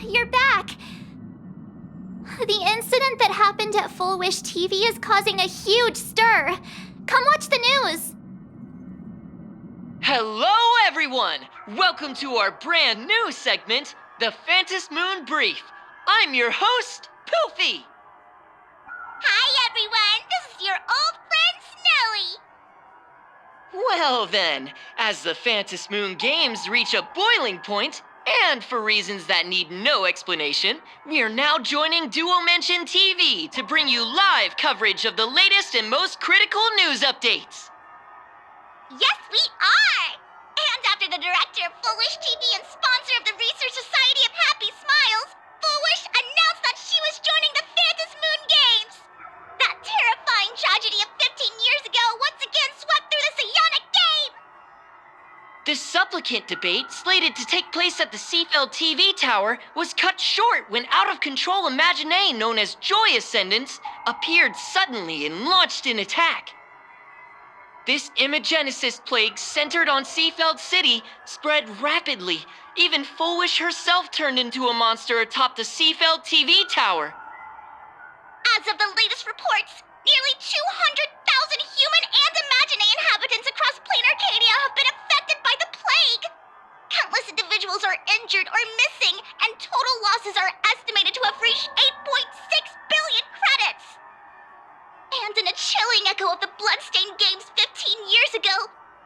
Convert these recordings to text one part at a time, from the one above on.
you're back. The incident that happened at Full Wish TV is causing a huge stir. Come watch the news. Hello, everyone! Welcome to our brand new segment, the Phantom Moon Brief. I'm your host, Poofy. Hi, everyone. This is your old friend, Snowy. Well then, as the Phantom Moon Games reach a boiling point, and for reasons that need no explanation, we are now joining Duo Mention TV to bring you live coverage of the latest and most critical news updates. Yes, we are. And after the director of Full Wish TV and sponsor of the Research Society of Happy Smiles, Full Wish announced that she was joining the Phantom Moon Games. That terrifying tragedy of 15 years ago once again swept through the psionic game. The supplicant debate, slated to take place at the Seafeld TV tower, was cut short when out-of-control Imaginée known as Joy Ascendants appeared suddenly and launched an attack. This Imagenesis plague centered on Seafeld City spread rapidly. Even Full Wish herself turned into a monster atop the Seafeld TV tower. As of the latest reports, nearly 200,000 human and Imaginée inhabitants across Planarcadia have been affected by the plague. Countless individuals are injured or missing, and total losses are estimated to have reached 8.6 billion credits. And in a chilling echo of the Bloodstained Games 15 years ago,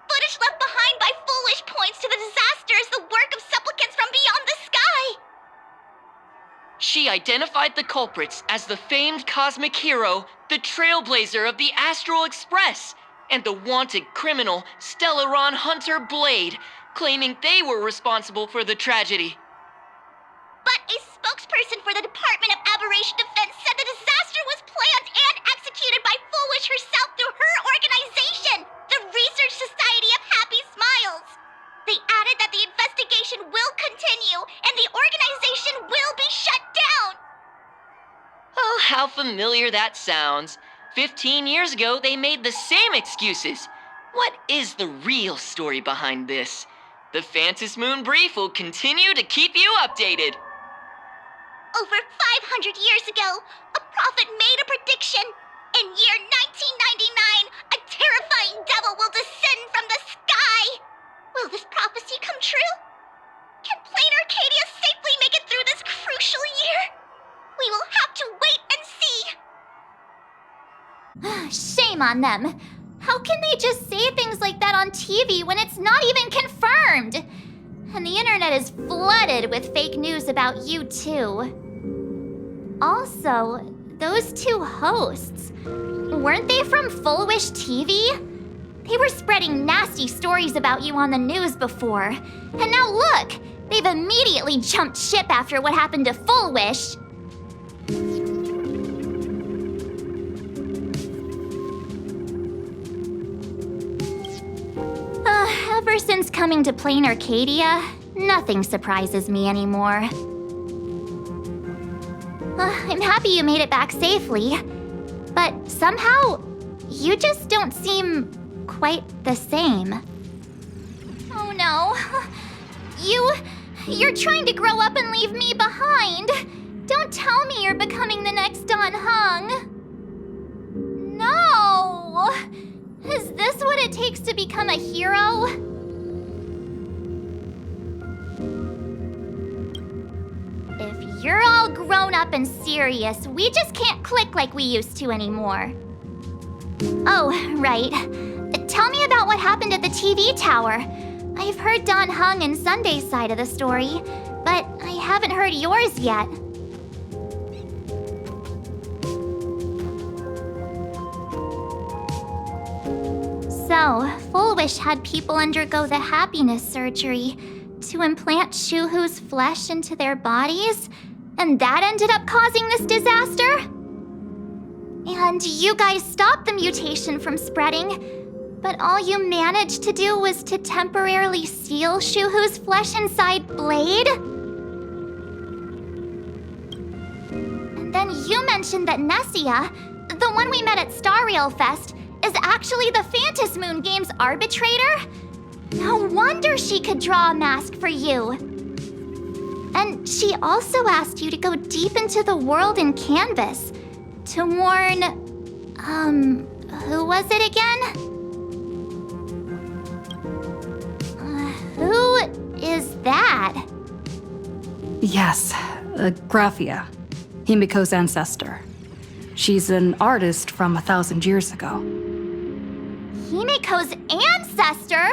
footage left behind by Full Wish points to the disaster as the work of supplicants from beyond the sky. She identified the culprits as the famed cosmic hero, the trailblazer of the Astral Express, and the wanted criminal, Stellaron Hunter Blade, claiming they were responsible for the tragedy. But a spokesperson for the Department of Aberration Defense said the disaster was planned and executed by Full Wish herself through her organization, the Research Society of Happy Smiles. They added that the investigation will continue and the organization will be shut down. Oh, how familiar that sounds. 15 years ago, they made the same excuses. What is the real story behind this? The Phantom Moon Brief will continue to keep you updated. Over 500 years ago, a prophet made a prediction. In year 1999, a terrifying devil will descend from the sky. Will this prophecy come true? Can Planarcadia safely make it through this crucial year? We will have to wait and see. Shame on them. How can they just say things like that on TV when it's not even confirmed? And the internet is flooded with fake news about you too. Also, those two hosts, weren't they from Full Wish TV? They were spreading nasty stories about you on the news before. And now look, they've immediately jumped ship after what happened to Full Wish. Ever since coming to Planarcadia, nothing surprises me anymore. I'm happy you made it back safely, but somehow, you just don't seem quite the same. Oh no. You're trying to grow up and leave me behind. Don't tell me you're becoming the next Don Hung. No! Is this what it takes to become a hero? If you're all grown up and serious, we just can't click like we used to anymore. Oh, right. Tell me about what happened at the TV tower. I've heard Don Hung and Sunday's side of the story, but I haven't heard yours yet. So, Full Wish had people undergo the happiness surgery to implant Shuhu's flesh into their bodies, and that ended up causing this disaster? And you guys stopped the mutation from spreading, but all you managed to do was to temporarily seal Shuhu's flesh inside Blade? And then you mentioned that Nessia, the one we met at Star Rail Fest, is actually the Phantom Moon Games arbitrator? No wonder she could draw a mask for you. And she also asked you to go deep into the world in Canvas to warn, who was it again? Who is that? Yes, Graphia, Himiko's ancestor. She's an artist from 1,000 years ago. Himiko's ancestor?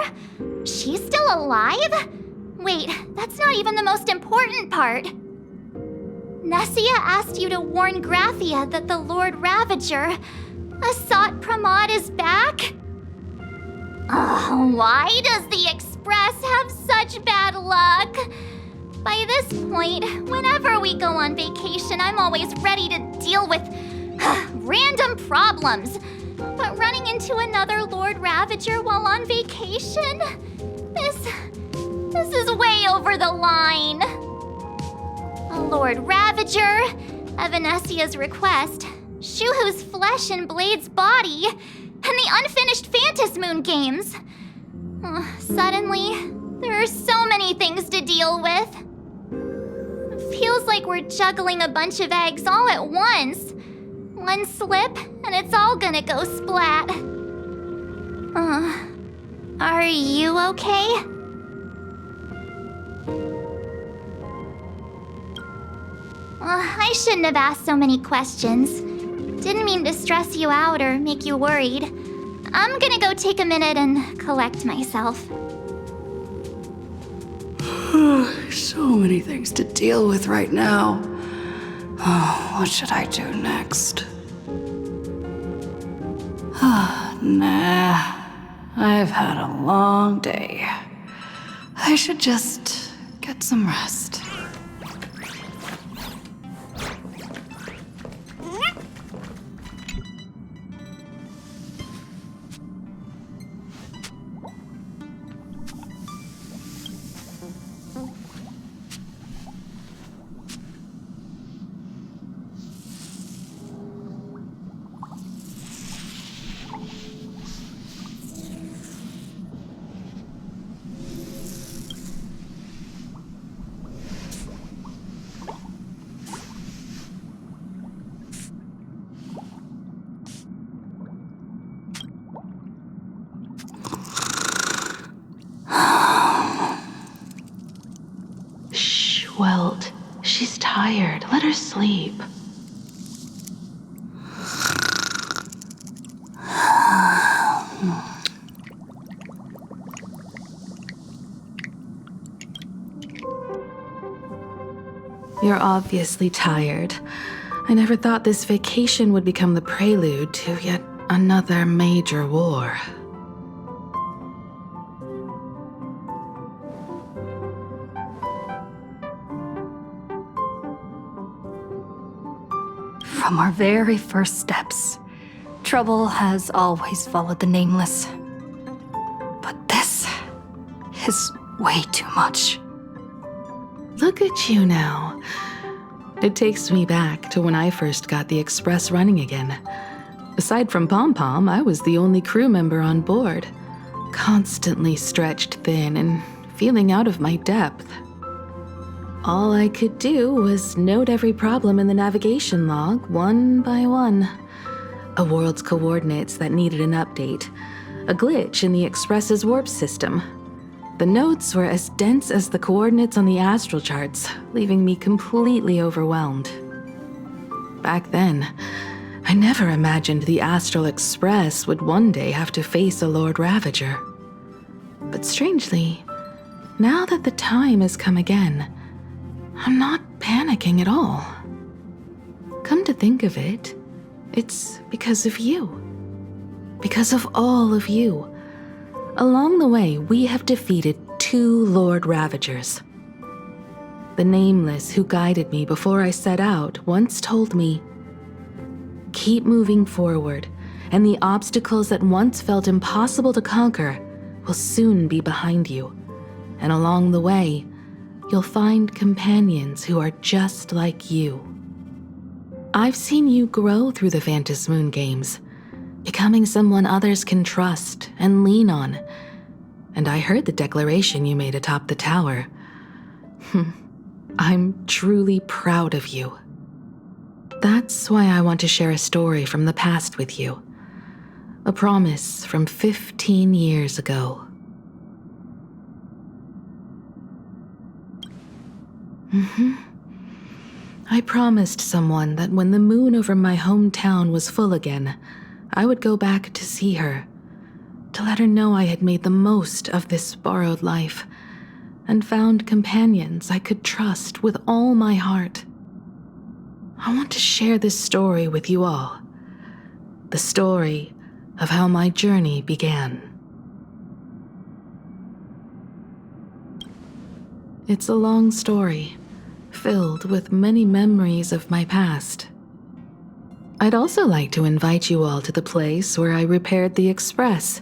She's still alive? Wait, that's not even the most important part. Nessia asked you to warn Graphia that the Lord Ravager, Asat Pramod, is back? Oh, why does the Express have such bad luck? By this point, whenever we go on vacation, I'm always ready to deal with random problems. But running into another Lord Ravager while on vacation? This is way over the line. A Lord Ravager, at Venesia's request, Shuhu's flesh and Blade's body, and the unfinished Phantasmoon games. Suddenly, there are so many things to deal with. It feels like we're juggling a bunch of eggs all at once. One slip, and it's all gonna go splat. Are you okay? I shouldn't have asked so many questions. Didn't mean to stress you out or make you worried. I'm gonna go take a minute and collect myself. So many things to deal with right now. Oh, what should I do next? Nah, I've had a long day. I should just get some rest. Welt, she's tired. Let her sleep. You're obviously tired. I never thought this vacation would become the prelude to yet another major war. From our very first steps, trouble has always followed the Nameless. But this is way too much. Look at you now. It takes me back to when I first got the Express running again. Aside from Pom Pom, I was the only crew member on board, constantly stretched thin and feeling out of my depth. All I could do was note every problem in the navigation log, one by one. A world's coordinates that needed an update. A glitch in the Express's warp system. The notes were as dense as the coordinates on the astral charts, leaving me completely overwhelmed. Back then, I never imagined the Astral Express would one day have to face a Lord Ravager. But strangely, now that the time has come again, I'm not panicking at all. Come to think of it, it's because of you. Because of all of you. Along the way, we have defeated 2 Lord Ravagers. The Nameless who guided me before I set out once told me, "Keep moving forward, and the obstacles that once felt impossible to conquer will soon be behind you. And along the way, you'll find companions who are just like you." I've seen you grow through the Phantasmoon games, becoming someone others can trust and lean on. And I heard the declaration you made atop the tower. I'm truly proud of you. That's why I want to share a story from the past with you. A promise from 15 years ago. I promised someone that when the moon over my hometown was full again, I would go back to see her, to let her know I had made the most of this borrowed life and found companions I could trust with all my heart. I want to share this story with you all. The story of how my journey began. It's a long story, filled with many memories of my past. I'd also like to invite you all to the place where I repaired the Express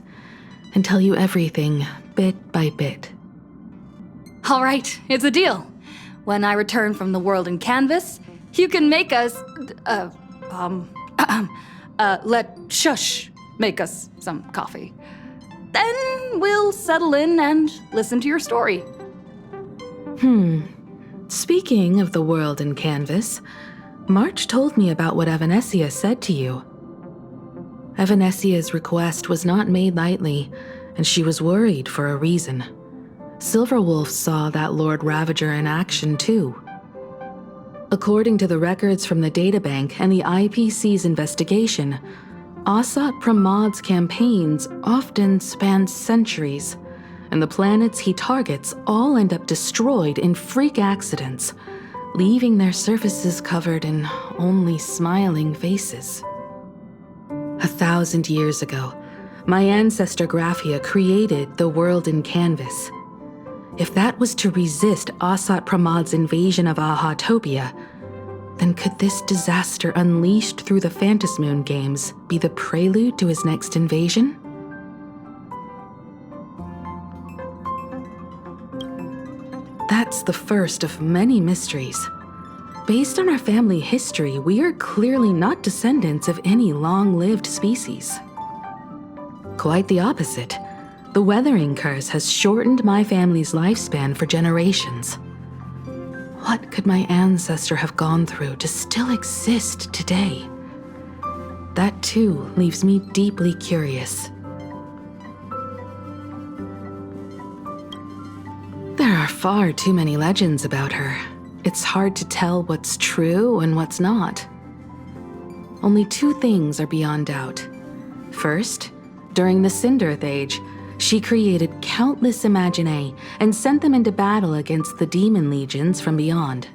and tell you everything bit by bit. All right, it's a deal. When I return from the world in canvas, you can make us, let Shush make us some coffee. Then we'll settle in and listen to your story. Speaking of the world in canvas, March told me about what Evanescia said to you. Evanessia's request was not made lightly, and she was worried for a reason. Silverwolf saw that Lord Ravager in action too. According to the records from the databank and the IPC's investigation, Asat Pramad's campaigns often span centuries, and the planets he targets all end up destroyed in freak accidents, leaving their surfaces covered in only smiling faces. 1,000 years ago, my ancestor Graphia created the world in canvas. If that was to resist Asat Pramad's invasion of Ahatopia, then could this disaster unleashed through the Phantasmoon games be the prelude to his next invasion? That's the first of many mysteries. Based on our family history, we are clearly not descendants of any long-lived species. Quite the opposite. The weathering curse has shortened my family's lifespan for generations. What could my ancestor have gone through to still exist today? That too leaves me deeply curious. There are far too many legends about her. It's hard to tell what's true and what's not. Only two things are beyond doubt. First, during the Cinderth Age, she created countless Imaginae and sent them into battle against the demon legions from beyond.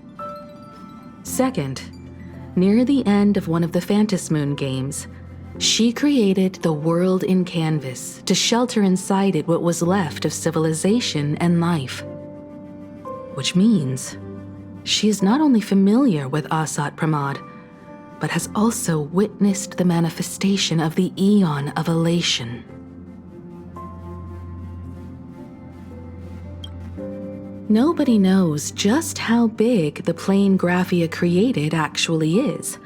Second, near the end of one of the Phantasmoon games, she created the world in canvas to shelter inside it what was left of civilization and life. Which means she is not only familiar with Asat Pramad, but has also witnessed the manifestation of the Eon of Elation. Nobody knows just how big the plane Graphia created actually is.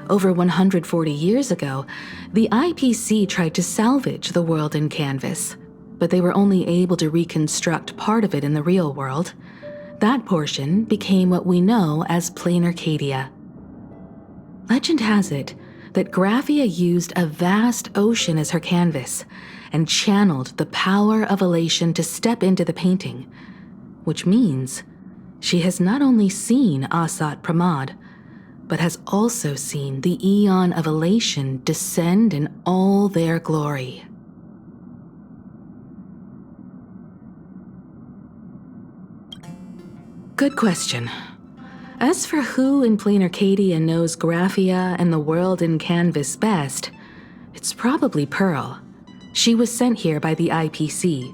Over 140 years ago, the IPC tried to salvage the world in canvas, but they were only able to reconstruct part of it in the real world. That portion became what we know as Planarcadia. Legend has it that Graphia used a vast ocean as her canvas and channeled the power of elation to step into the painting, which means she has not only seen Asat Pramad, but has also seen the Eon of Elation descend in all their glory. Good question. As for who in Planarcadia knows Graphia and the world in canvas best, it's probably Pearl. She was sent here by the IPC.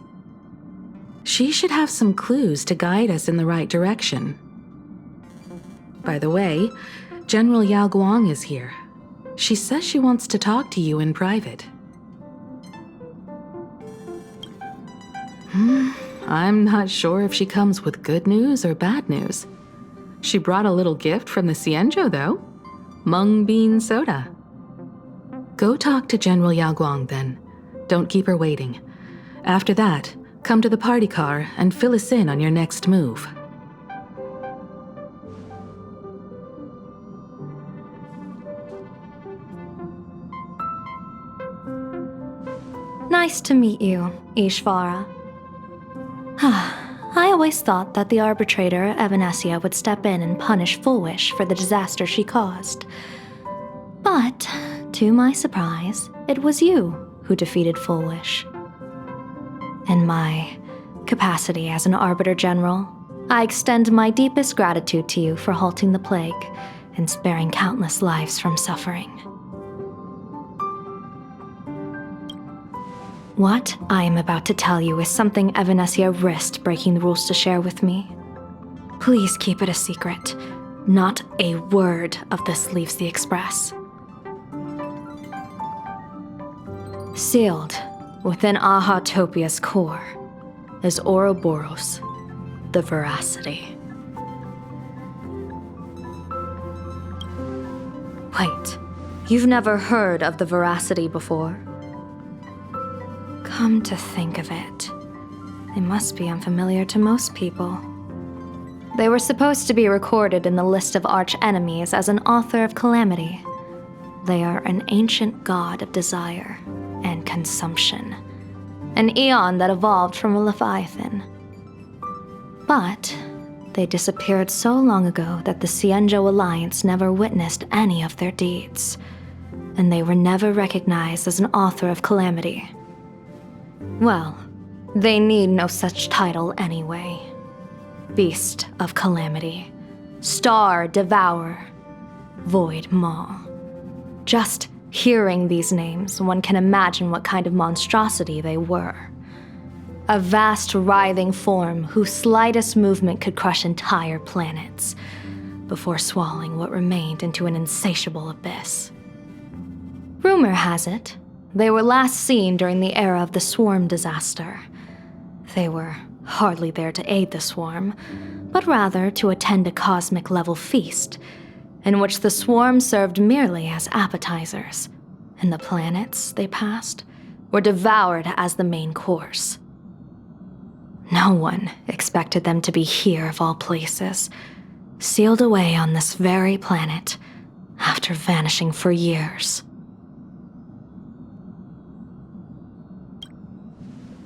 She should have some clues to guide us in the right direction. By the way, General Yao Guang is here. She says she wants to talk to you in private. I'm not sure if she comes with good news or bad news. She brought a little gift from the Cienjo, though. Mung bean soda. Go talk to General Yao Guang, then. Don't keep her waiting. After that, come to the party car and fill us in on your next move. Nice to meet you, Ishvara. I always thought that the arbitrator, Evanesia, would step in and punish Foolish for the disaster she caused. But, to my surprise, it was you who defeated Foolish. In my capacity as an Arbiter General, I extend my deepest gratitude to you for halting the plague and sparing countless lives from suffering. What I am about to tell you is something Evanesia risked breaking the rules to share with me. Please keep it a secret. Not a word of this leaves the Express. Sealed within Ahatopia's core is Ouroboros, the Veracity. Wait, you've never heard of the Veracity before? Come to think of it, they must be unfamiliar to most people. They were supposed to be recorded in the list of arch-enemies as an author of calamity. They are an ancient god of desire and consumption, an eon that evolved from a leviathan. But they disappeared so long ago that the Cienjo Alliance never witnessed any of their deeds, and they were never recognized as an author of calamity. Well, they need no such title anyway. Beast of Calamity, Star Devourer, Void Maw. Just hearing these names, one can imagine what kind of monstrosity they were. A vast, writhing form whose slightest movement could crush entire planets, before swallowing what remained into an insatiable abyss. Rumor has it, they were last seen during the era of the Swarm disaster. They were hardly there to aid the Swarm, but rather to attend a cosmic-level feast, in which the Swarm served merely as appetizers, and the planets they passed were devoured as the main course. No one expected them to be here of all places, sealed away on this very planet, after vanishing for years.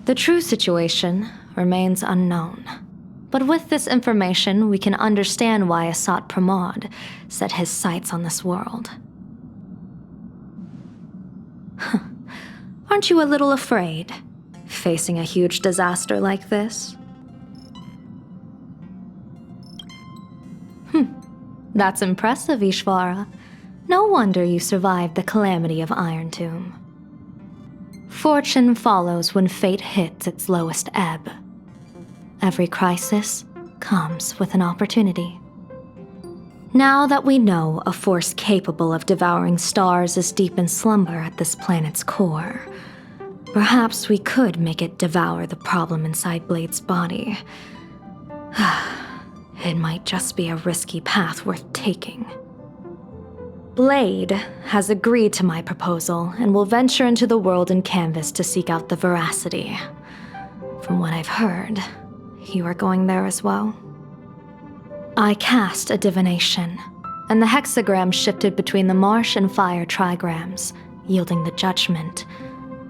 The true situation remains unknown, but with this information we can understand why Asat Pramod set his sights on this world. Aren't you a little afraid, facing a huge disaster like this? That's impressive, Ishvara. No wonder you survived the calamity of Iron Tomb. Fortune follows when fate hits its lowest ebb. Every crisis comes with an opportunity. Now that we know a force capable of devouring stars is deep in slumber at this planet's core, perhaps we could make it devour the problem inside Blade's body. It might just be a risky path worth taking. Blade has agreed to my proposal and will venture into the world in canvas to seek out the Veracity. From what I've heard, you are going there as well. I cast a divination, and the hexagram shifted between the marsh and fire trigrams, yielding the judgment.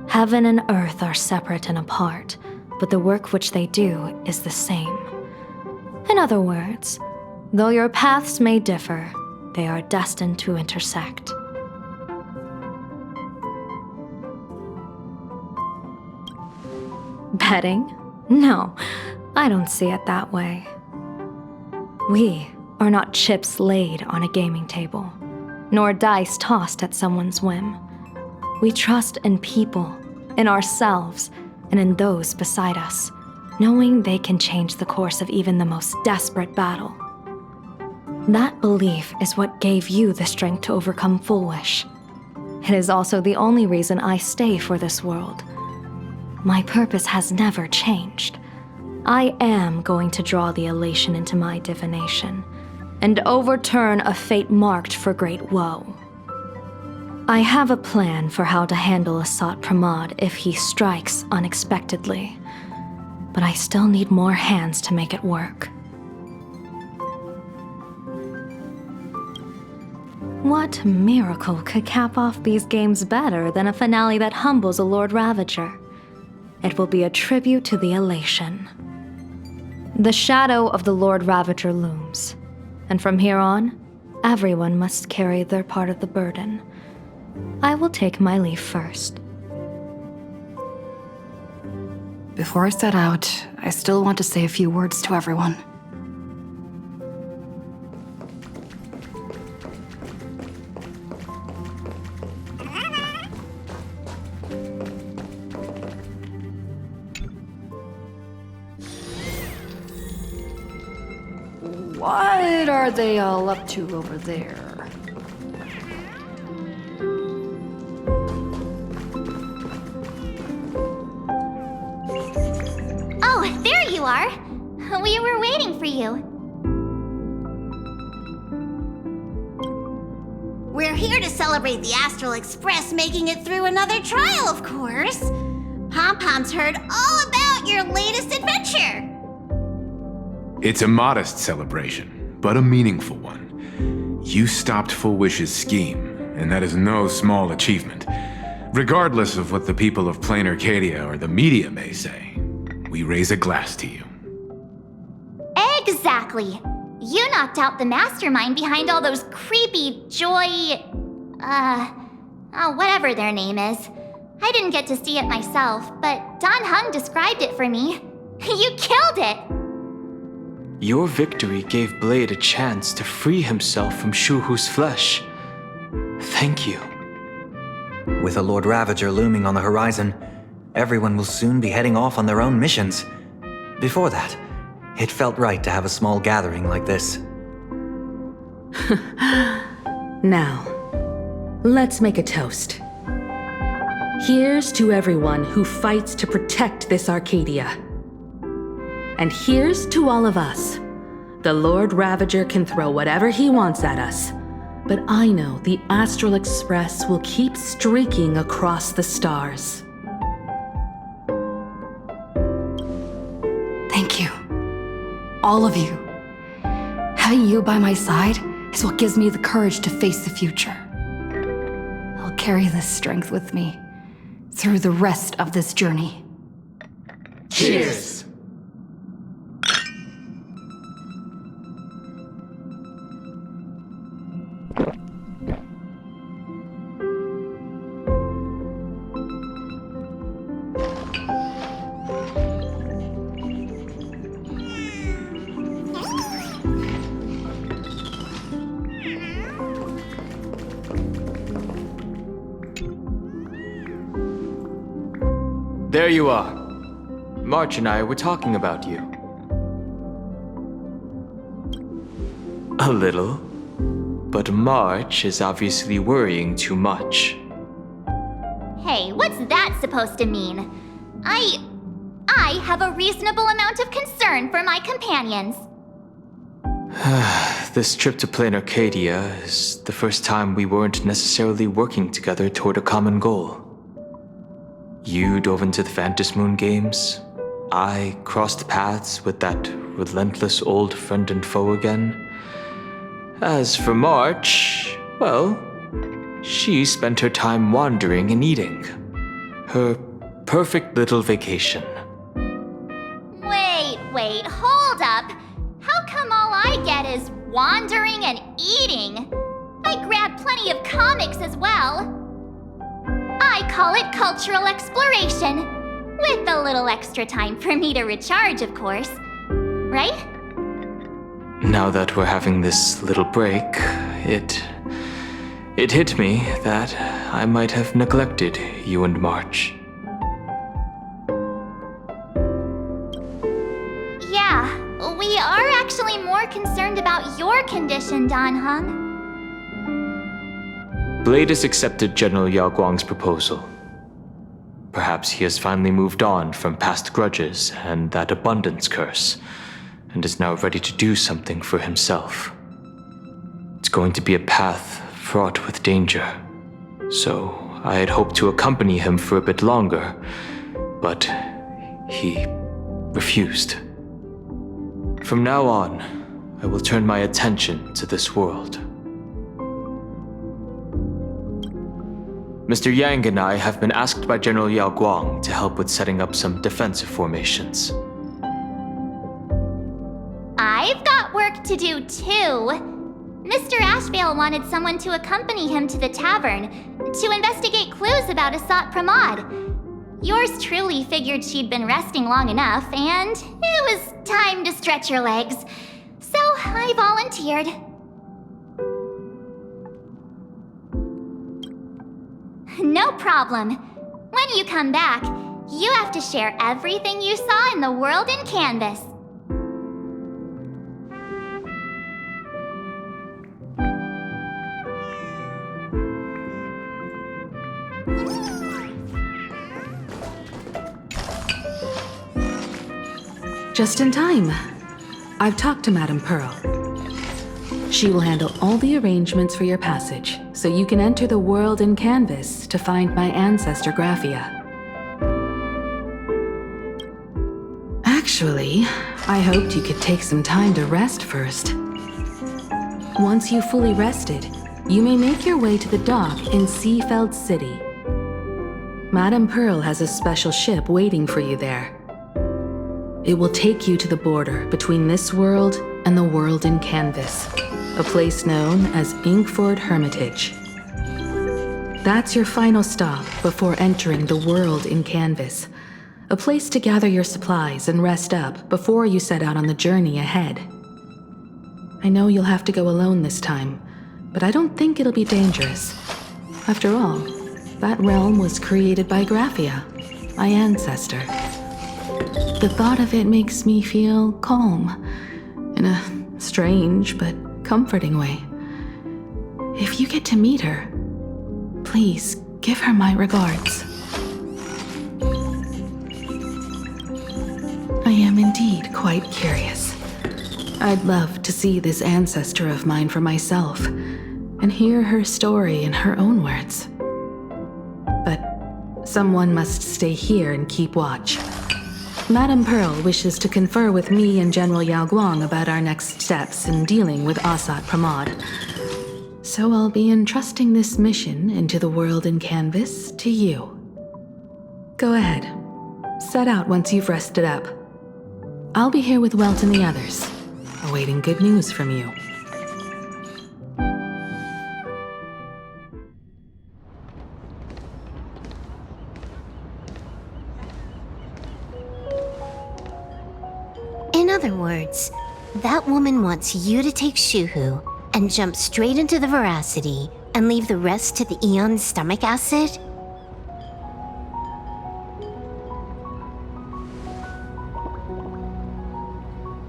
Heaven and earth are separate and apart, but the work which they do is the same. In other words, though your paths may differ, they are destined to intersect. Betting? No, I don't see it that way. We are not chips laid on a gaming table, nor dice tossed at someone's whim. We trust in people, in ourselves, and in those beside us, knowing they can change the course of even the most desperate battle. That belief is what gave you the strength to overcome Foolish. It is also the only reason I stay for this world. My purpose has never changed. I am going to draw the elation into my divination, and overturn a fate marked for great woe. I have a plan for how to handle Asat Pramod if he strikes unexpectedly, but I still need more hands to make it work. What miracle could cap off these games better than a finale that humbles a Lord Ravager? It will be a tribute to the elation. The shadow of the Lord Ravager looms, and from here on, everyone must carry their part of the burden. I will take my leave first. Before I set out, I still want to say a few words to everyone. What are they all up to over there? Oh, there you are! We were waiting for you. We're here to celebrate the Astral Express making it through another trial, of course. Pom-Pom's heard all about your latest adventure. It's a modest celebration, but a meaningful one. You stopped Full Wish's scheme, and that is no small achievement. Regardless of what the people of Planarcadia or the media may say, we raise a glass to you. Exactly. You knocked out the mastermind behind all those creepy whatever their name is. I didn't get to see it myself, but Don Hung described it for me. You killed it! Your victory gave Blade a chance to free himself from Shuhu's flesh. Thank you. With a Lord Ravager looming on the horizon, everyone will soon be heading off on their own missions. Before that, it felt right to have a small gathering like this. Now, let's make a toast. Here's to everyone who fights to protect this Arcadia. And here's to all of us. The Lord Ravager can throw whatever he wants at us, but I know the Astral Express will keep streaking across the stars. Thank you. All of you. Having you by my side is what gives me the courage to face the future. I'll carry this strength with me through the rest of this journey. Cheers! There you are. March and I were talking about you. A little. But March is obviously worrying too much. Hey, what's that supposed to mean? I have a reasonable amount of concern for my companions. This trip to Planarcadia is the first time we weren't necessarily working together toward a common goal. You dove into the Vantis Moon games. I crossed paths with that relentless old friend and foe again. As for March, well, she spent her time wandering and eating. Her perfect little vacation. Wait, hold up. How come all I get is wandering and eating? I grabbed plenty of comics as well. I call it cultural exploration, with a little extra time for me to recharge, of course. Right? Now that we're having this little break, it hit me that I might have neglected you and March. Yeah, we are actually more concerned about your condition, Don Hung. Blade has accepted General Yao Guang's proposal. Perhaps he has finally moved on from past grudges and that abundance curse, and is now ready to do something for himself. It's going to be a path fraught with danger, so I had hoped to accompany him for a bit longer, but he refused. From now on, I will turn my attention to this world. Mr. Yang and I have been asked by General Yao Guang to help with setting up some defensive formations. I've got work to do too. Mr. Ashvale wanted someone to accompany him to the tavern to investigate clues about Asat Pramod. Yours truly figured she'd been resting long enough, and it was time to stretch her legs. So I volunteered. No problem. When you come back, you have to share everything you saw in the world in Canvas. Just in time. I've talked to Madame Pearl. She will handle all the arrangements for your passage, so you can enter the world in Canvas to find my ancestor Graphia. Actually, I hoped you could take some time to rest first. Once you've fully rested, you may make your way to the dock in Seafeld City. Madame Pearl has a special ship waiting for you there. It will take you to the border between this world and the world in Canvas, a place known as Inkford Hermitage. That's your final stop before entering the world in Canvas, a place to gather your supplies and rest up before you set out on the journey ahead. I know you'll have to go alone this time, but I don't think it'll be dangerous. After all, that realm was created by Graphia, my ancestor. The thought of it makes me feel calm, in a strange but comforting way. If you get to meet her, please give her my regards. I am indeed quite curious. I'd love to see this ancestor of mine for myself, and hear her story in her own words. But someone must stay here and keep watch. Madame Pearl wishes to confer with me and General Yao Guang about our next steps in dealing with Asat Pramod. So I'll be entrusting this mission into the world in Canvas to you. Go ahead. Set out once you've rested up. I'll be here with Welt and the others, awaiting good news from you. In other words, that woman wants you to take Shuhu and jump straight into the veracity and leave the rest to the Eon's stomach acid?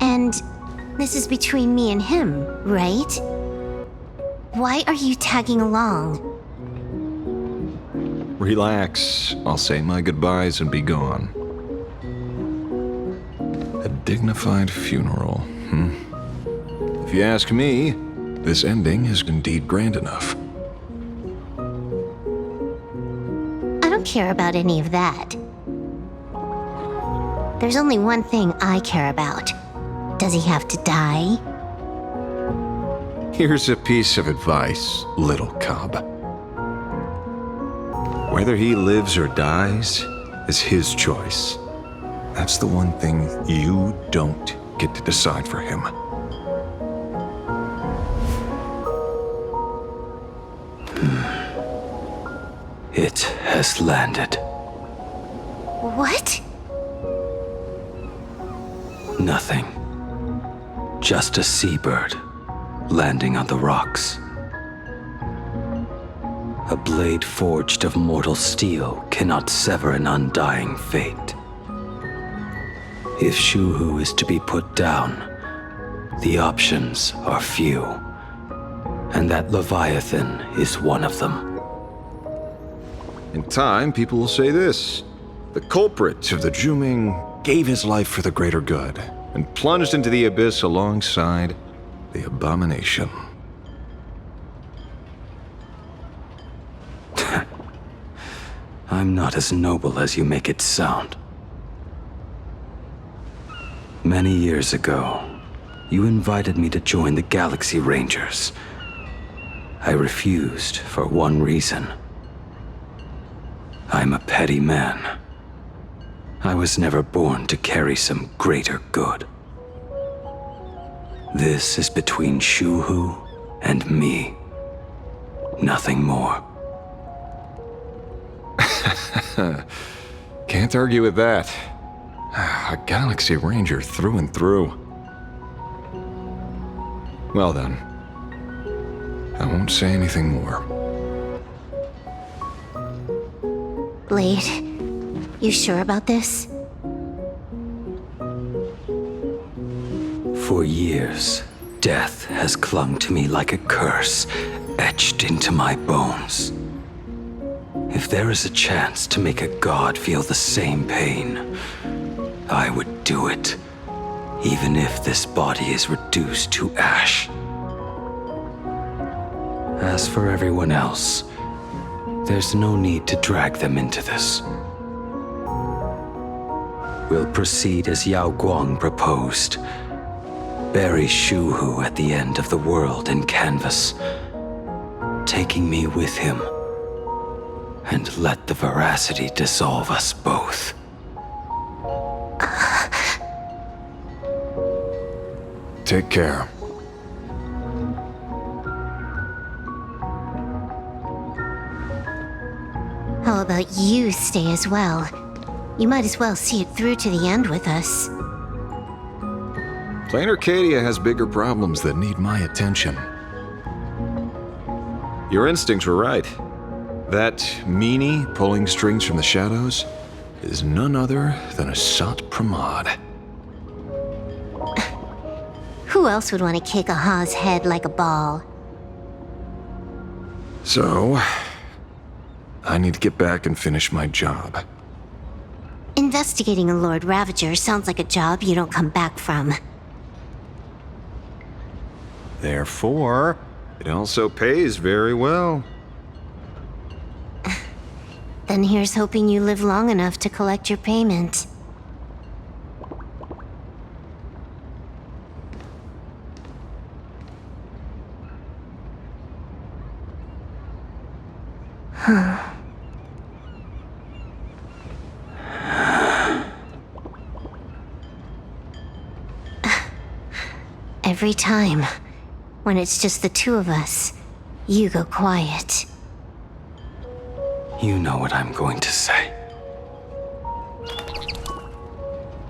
And this is between me and him, right? Why are you tagging along? Relax. I'll say my goodbyes and be gone. A dignified funeral, If you ask me, this ending is indeed grand enough. I don't care about any of that. There's only one thing I care about. Does he have to die? Here's a piece of advice, little cub. Whether he lives or dies is his choice. That's the one thing you don't get to decide for him. It has landed. What? Nothing. Just a seabird landing on the rocks. A blade forged of mortal steel cannot sever an undying fate. If Shuhu is to be put down, the options are few, and that Leviathan is one of them. In time, people will say this. The culprit of the Juming gave his life for the greater good and plunged into the abyss alongside the abomination. I'm not as noble as you make it sound. Many years ago, you invited me to join the Galaxy Rangers. I refused for one reason. I'm a petty man. I was never born to carry some greater good. This is between Shuhu and me. Nothing more. Can't argue with that. A Galaxy Ranger through and through. Well then, I won't say anything more. Blade, you sure about this? For years, death has clung to me like a curse, etched into my bones. If there is a chance to make a god feel the same pain, I would do it, even if this body is reduced to ash. As for everyone else, there's no need to drag them into this. We'll proceed as Yao Guang proposed. Bury Shuhu at the end of the world in canvas, taking me with him, and let the veracity dissolve us both. Take care. How about you stay as well? You might as well see it through to the end with us. Planarcadia has bigger problems that need my attention. Your instincts were right. That meanie pulling strings from the shadows is none other than a Sat Pramod. Who else would want to kick a Ha's head like a ball? So, I need to get back and finish my job. Investigating a Lord Ravager sounds like a job you don't come back from. Therefore, it also pays very well. Then here's hoping you live long enough to collect your payment. Every time, when it's just the two of us, you go quiet. You know what I'm going to say.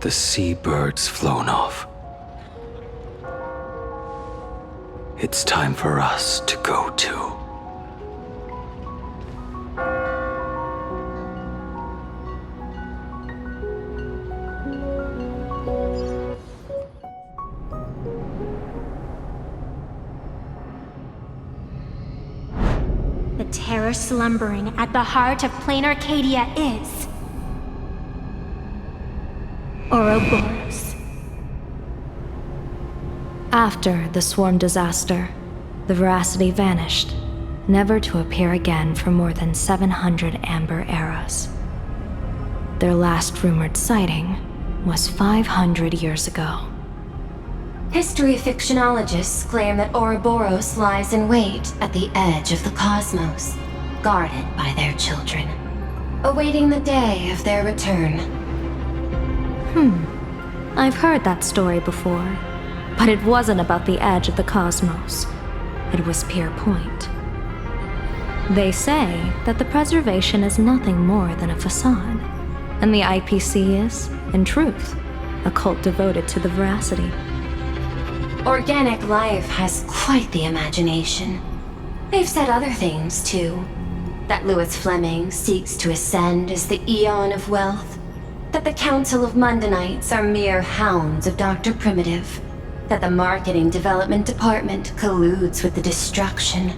The seabird's flown off. It's time for us to go too. The terror slumbering at the heart of Planarcadia is Ouroboros. After the swarm disaster, the veracity vanished, never to appear again for more than 700 amber eras. Their last rumored sighting was 500 years ago. History fictionologists claim that Ouroboros lies in wait at the edge of the cosmos, guarded by their children, awaiting the day of their return. I've heard that story before, but it wasn't about the edge of the cosmos. It was Pier Point. They say that the preservation is nothing more than a facade, and the IPC is, in truth, a cult devoted to the veracity. Organic life has quite the imagination. They've said other things, too. That Louis Fleming seeks to ascend as the Eon of Wealth. That the Council of Mundanites are mere hounds of Dr. Primitive. That the Marketing Development Department colludes with the destruction,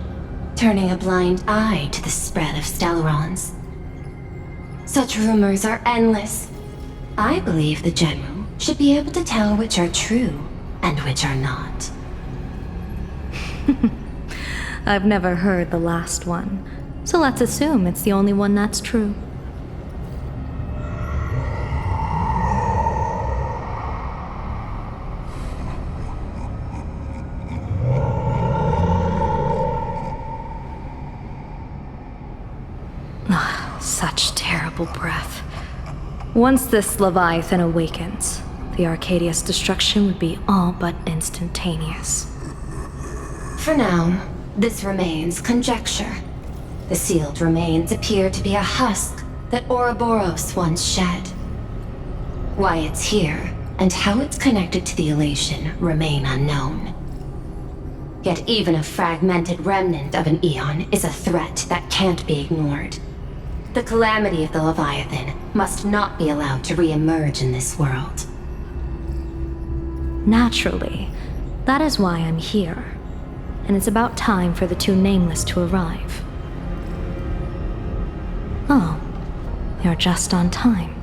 turning a blind eye to the spread of Stellarons. Such rumors are endless. I believe the General should be able to tell which are true and which are not. I've never heard the last one, so let's assume it's the only one that's true. Such terrible terrible breath. Once this Leviathan awakens, the Arcadia's destruction would be all but instantaneous. For now, this remains conjecture. The sealed remains appear to be a husk that Ouroboros once shed. Why it's here, and how it's connected to the elation, remain unknown. Yet even a fragmented remnant of an Eon is a threat that can't be ignored. The calamity of the Leviathan must not be allowed to re-emerge in this world. Naturally, that is why I'm here. And it's about time for the two Nameless to arrive. Oh, you're just on time.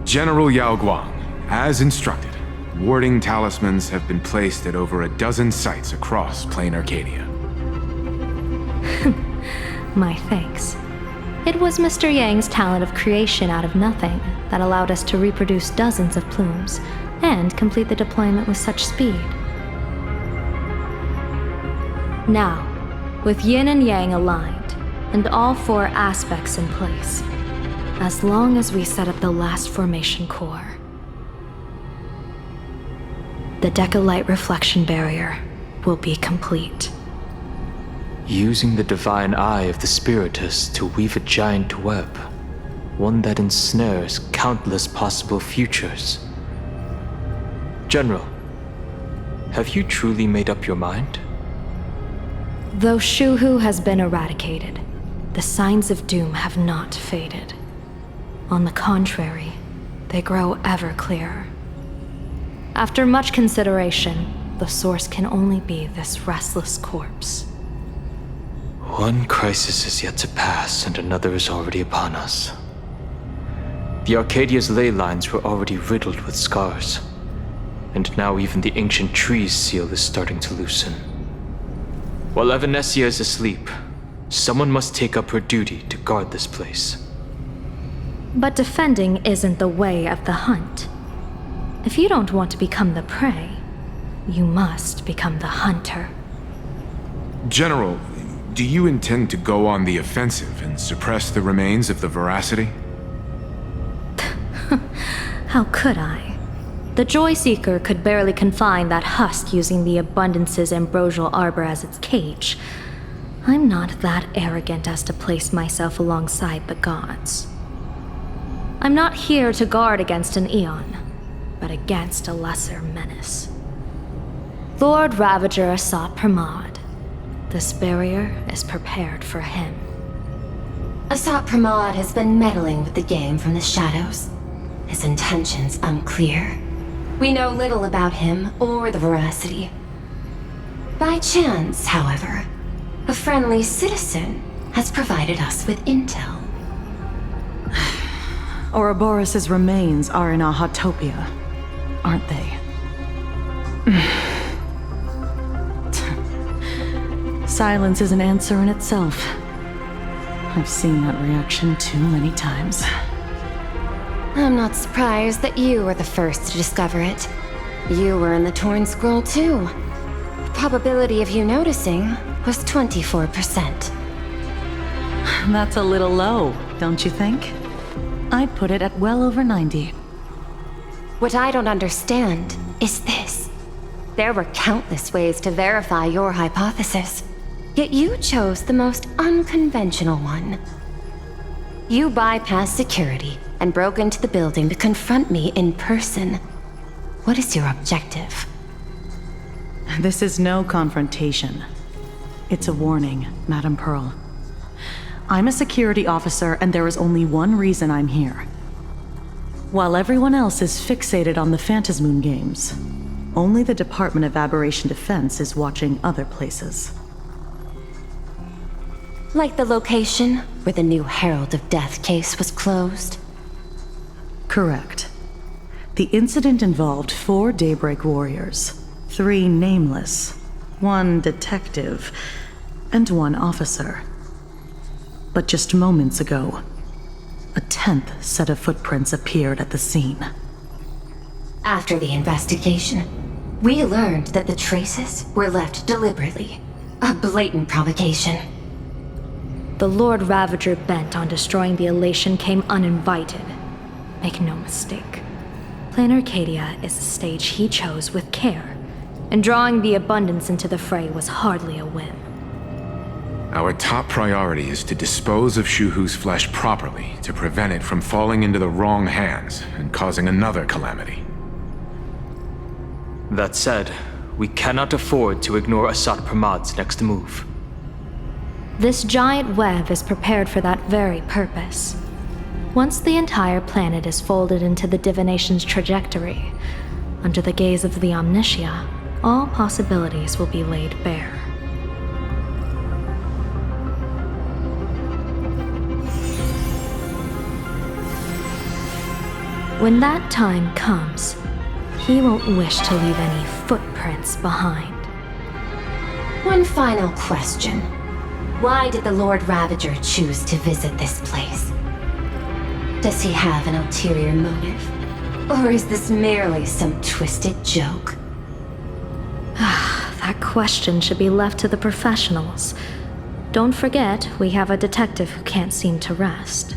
General Yao Guang, as instructed, warding talismans have been placed at over a dozen sites across Planarcadia. My thanks. It was Mr. Yang's talent of creation out of nothing that allowed us to reproduce dozens of plumes and complete the deployment with such speed. Now, with Yin and Yang aligned, and all four aspects in place, as long as we set up the last formation core, the Decalight reflection barrier will be complete. Using the divine eye of the Spiritus to weave a giant web, one that ensnares countless possible futures. General, have you truly made up your mind? Though Shuhu has been eradicated, the signs of doom have not faded. On the contrary, they grow ever clearer. After much consideration, the source can only be this restless corpse. One crisis is yet to pass, and another is already upon us. The Arcadia's ley lines were already riddled with scars, and now even the ancient tree's seal is starting to loosen. While Evanesia is asleep, someone must take up her duty to guard this place. But defending isn't the way of the hunt. If you don't want to become the prey, you must become the hunter. General, do you intend to go on the offensive and suppress the remains of the Veracity? How could I? The Joy Seeker could barely confine that husk using the Abundance's ambrosial arbor as its cage. I'm not that arrogant as to place myself alongside the gods. I'm not here to guard against an Eon, but against a lesser menace. Lord Ravager Asat Pramod. This barrier is prepared for him. Asat Pramod has been meddling with the game from the shadows. His intentions unclear. We know little about him or the Veracity. By chance, however, a friendly citizen has provided us with intel. Ouroboros' remains are in Ahatopia, aren't they? Silence is an answer in itself. I've seen that reaction too many times. I'm not surprised that you were the first to discover it. You were in the Torn Scroll too. The probability of you noticing was 24%. That's a little low, don't you think? I'd put it at well over 90. What I don't understand is this. There were countless ways to verify your hypothesis, yet you chose the most unconventional one. You bypassed security and broke into the building to confront me in person. What is your objective? This is no confrontation. It's a warning, Madam Pearl. I'm a security officer, and there is only one reason I'm here. While everyone else is fixated on the Phantasmoon games, only the Department of Aberration Defense is watching other places. Like the location where the new Herald of Death case was closed? Correct. The incident involved 4 Daybreak warriors, 3 nameless, 1 detective, and 1 officer. But just moments ago, a 10th set of footprints appeared at the scene. After the investigation, we learned that the traces were left deliberately. A blatant provocation. The Lord Ravager bent on destroying the Elation came uninvited. Make no mistake. Planarcadia is a stage he chose with care, and drawing the Abundance into the fray was hardly a whim. Our top priority is to dispose of Shuhu's flesh properly to prevent it from falling into the wrong hands and causing another calamity. That said, we cannot afford to ignore Asat Pramad's next move. This giant web is prepared for that very purpose. Once the entire planet is folded into the divination's trajectory, under the gaze of the Omnitia, all possibilities will be laid bare. When that time comes, he won't wish to leave any footprints behind. One final question. Why did the Lord Ravager choose to visit this place? Does he have an ulterior motive? Or is this merely some twisted joke? That question should be left to the professionals. Don't forget, we have a detective who can't seem to rest.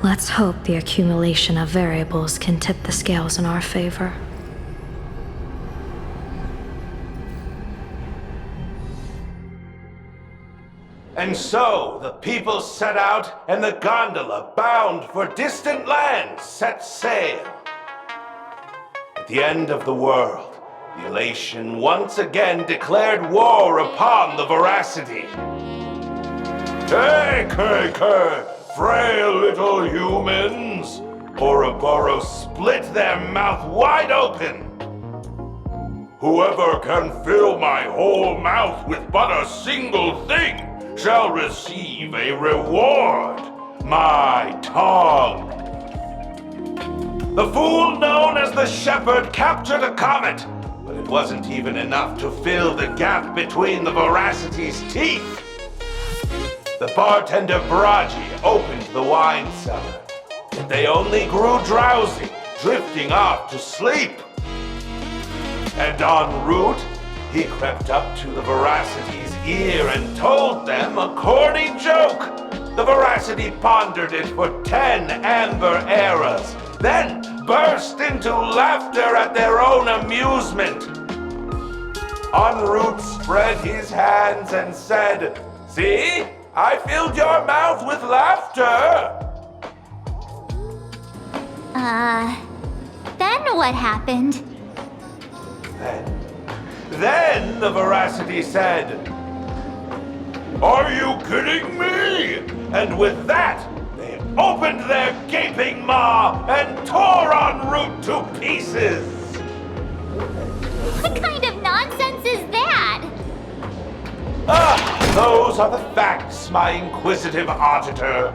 Let's hope the accumulation of variables can tip the scales in our favor. And so the people set out, and the gondola, bound for distant lands, set sail. At the end of the world, the Elation once again declared war upon the Veracity. Take, frail little humans! Ouroboros split their mouth wide open! Whoever can fill my whole mouth with but a single thing shall receive a reward, my tongue. The fool known as the Shepherd captured a comet, but it wasn't even enough to fill the gap between the Veracity's teeth. The bartender Braji opened the wine cellar, but they only grew drowsy, drifting off to sleep. And en route, he crept up to the Veracity's ear and told them a corny joke. The Veracity pondered it for 10 amber eras, then burst into laughter at their own amusement. En route spread his hands and said, "See? I filled your mouth with laughter." Then what happened? Then the Veracity said, "Are you kidding me?" And with that, they opened their gaping maw and tore en route to pieces. What kind of nonsense is that? Those are the facts, my inquisitive auditor.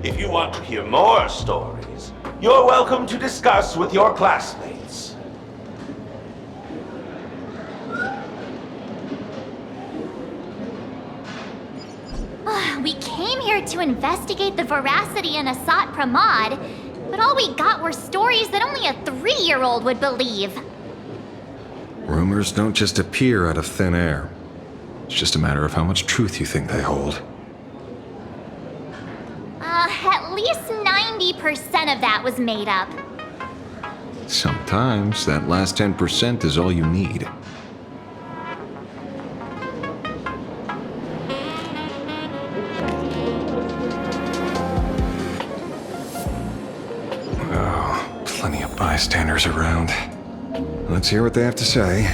If you want to hear more stories, you're welcome to discuss with your classmates. We came here to investigate the Veracity and Asat Pramad, but all we got were stories that only a 3-year-old would believe. Rumors don't just appear out of thin air. It's just a matter of how much truth you think they hold. At least 90% of that was made up. Sometimes that last 10% is all you need. Oh, plenty of bystanders around. Let's hear what they have to say.